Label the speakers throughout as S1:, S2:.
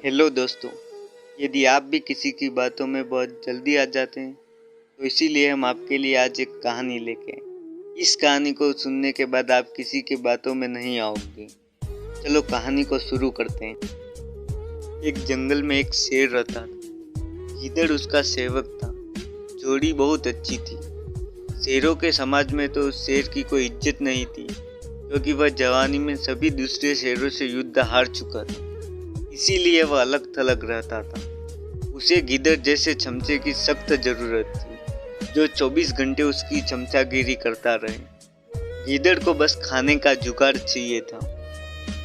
S1: Hello दोस्तों। यदि आप भी किसी की बातों में बहुत जल्दी आ जाते हैं तो इसीलिए हम आपके लिए आज एक कहानी लेके आए। इस कहानी को सुनने के बाद आप किसी की बातों में नहीं आओगे। चलो कहानी को शुरू करते हैं। एक जंगल में एक शेर रहता था। गीदड़ उसका सेवक था। जोड़ी बहुत अच्छी थी। शेरों के समाज में तो उस शेर की कोई इज्जत नहीं थी क्योंकि वह जवानी में सभी दूसरे शेरों से युद्ध हार चुका था। इसीलिए वह अलग थलग रहता था। उसे गीदड़ जैसे चमचे की सख्त जरूरत थी जो 24 घंटे उसकी चमचागिरी करता रहे। गीदड़ को बस खाने का जुगाड़ चाहिए था।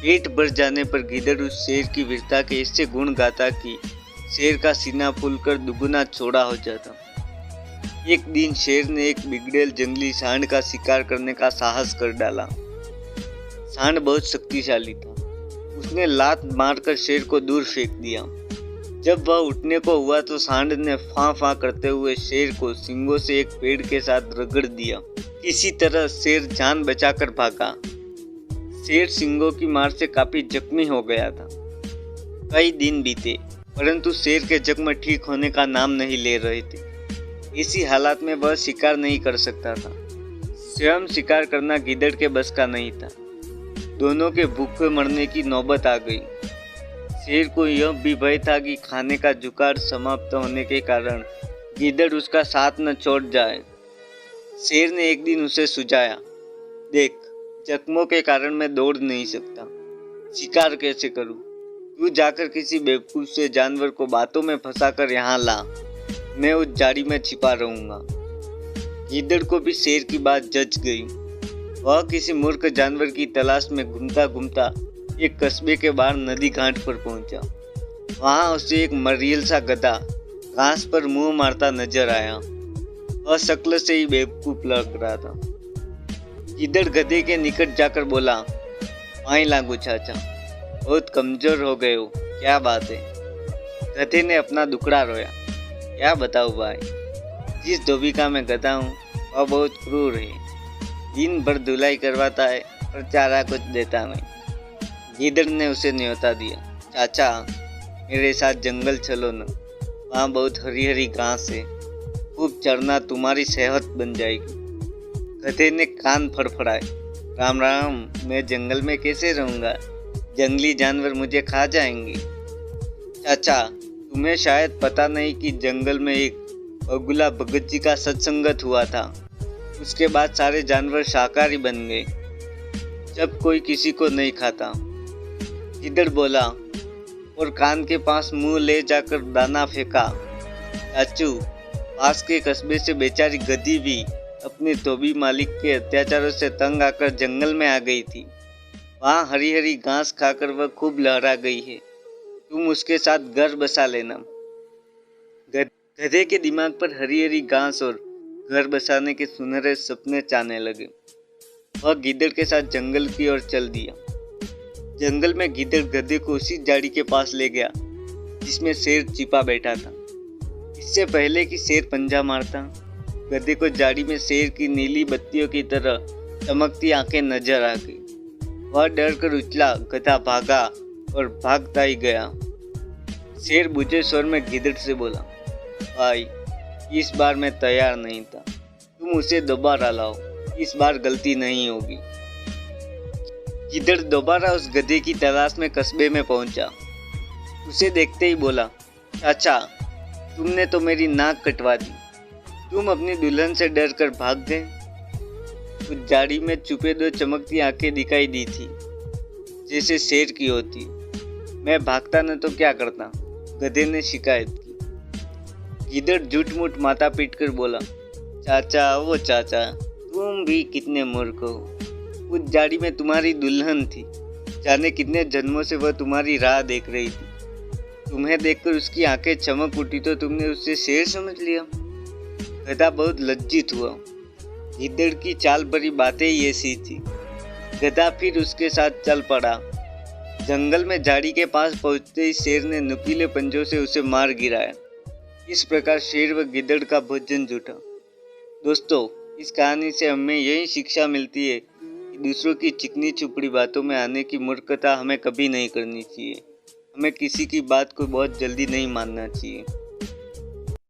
S1: पेट भर जाने पर गीदड़ उस शेर की वीरता के ऐसे गुण गाता कि शेर का सीना फूलकर दुगुना चौड़ा हो जाता। एक दिन शेर ने एक बिगड़ेल जंगली सांड का शिकार करने का साहस कर डाला। सांड बहुत शक्तिशाली था। उसने लात मारकर शेर को दूर फेंक दिया। जब वह उठने को हुआ तो सांड ने फां फां करते हुए शेर को सींगों से एक पेड़ के साथ रगड़ दिया। किसी तरह शेर जान बचाकर भागा। शेर सींगों की मार से काफी जख्मी हो गया था। कई दिन बीते परंतु शेर के जख्म ठीक होने का नाम नहीं ले रहे थे। इसी हालात में वह शिकार नहीं कर सकता था। स्वयं शिकार करना गीदड़ के बस का नहीं था। दोनों के भूखे मरने की नौबत आ गई। शेर को यह भी भय था कि खाने का जुगाड़ समाप्त होने के कारण गीदड़ उसका साथ न छोड़ जाए। शेर ने एक दिन उसे सुझाया, देख, जख्मों के कारण मैं दौड़ नहीं सकता, शिकार कैसे करूं? तू जाकर किसी बेवकूफ से जानवर को बातों में फंसाकर यहाँ ला, मैं उस झाड़ी में छिपा रहूंगा। गीदड़ को भी शेर की बात जच गई। वह किसी मूर्ख जानवर की तलाश में घूमता घूमता एक कस्बे के बाहर नदी घाट पर पहुंचा। वहां उसे एक मरियल सा गधा घास पर मुंह मारता नजर आया। वह शक्ल से ही बेवकूफ लग रहा था। गीदड़ गधे के निकट जाकर बोला, माई लागू चाचा, बहुत कमजोर हो गए हो, क्या बात है? गधे ने अपना दुखड़ा रोया। क्या बताऊं भाई, जिस धोबी का मैं गधा हूँ वह बहुत क्रूर है। दिन भर धुलाई करवाता है पर चारा कुछ देता नहीं। गीदड़ ने उसे न्योता दिया, चाचा मेरे साथ जंगल चलो न, वहाँ बहुत हरी हरी घास है, खूब चरना, तुम्हारी सेहत बन जाएगी। गधे ने कान फड़फड़ाए, राम राम, मैं जंगल में कैसे रहूँगा? जंगली जानवर मुझे खा जाएंगे। चाचा तुम्हें शायद पता नहीं कि जंगल में एक बगुला भगत जी का सत्संगत हुआ था। उसके बाद सारे जानवर शाकाहारी बन गए जब कोई किसी को नहीं खाता। गीदड़ बोला और कान के पास मुंह ले जाकर दाना फेंका। चाचू, पास के कस्बे से बेचारी गधी भी अपने धोबी मालिक के अत्याचारों से तंग आकर जंगल में आ गई थी। वहाँ हरी हरी घास खाकर वह खूब लहरा गई है। तुम उसके साथ घर बसा लेना। गधे के दिमाग पर हरी हरी घास और घर बसाने के सुनहरे सपने चाहने लगे। वह गीदड़ के साथ जंगल की ओर चल दिया। जंगल में गीदड़ गधे को उसी झाड़ी के पास ले गया जिसमें शेर छिपा बैठा था। इससे पहले कि शेर पंजा मारता, गधे को झाड़ी में शेर की नीली बत्तियों की तरह चमकती आंखें नजर आ गई। वह डर कर उछला, गधा भागा और भागता ही गया। शेर बुझे स्वर में गीदड़ से बोला, भाई इस बार मैं तैयार नहीं था, तुम उसे दोबारा लाओ, इस बार गलती नहीं होगी। गीदड़ दोबारा उस गधे की तलाश में कस्बे में पहुंचा। उसे देखते ही बोला, चाचा तुमने तो मेरी नाक कटवा दी, तुम अपनी दुल्हन से डर कर भाग गए। उस झाड़ी में छुपे दो चमकती आंखें दिखाई दी थी जैसे शेर की होती। मैं भागता न तो क्या करता, गधे ने शिकायत की। गीदड़ झूठ मूठ माथा पीट कर बोला, चाचा वो चाचा, तुम भी कितने मूर्ख हो। उस झाड़ी में तुम्हारी दुल्हन थी, जाने कितने जन्मों से वह तुम्हारी राह देख रही थी। तुम्हें देखकर उसकी आंखें चमक उठी तो तुमने उससे शेर समझ लिया। गधा बहुत लज्जित हुआ। गीदड़ की चाल भरी बातें ही ऐसी थी। गधा फिर उसके साथ चल पड़ा। जंगल में झाड़ी के पास पहुंचते ही शेर ने नुकीले पंजों से उसे मार गिराया। इस प्रकार शेर व गिद्दड़ का भोजन जुटा। दोस्तों, इस कहानी से हमें यही शिक्षा मिलती है कि दूसरों की चिकनी चुपड़ी बातों में आने की मूर्खता हमें कभी नहीं करनी चाहिए। हमें किसी की बात को बहुत जल्दी नहीं मानना चाहिए।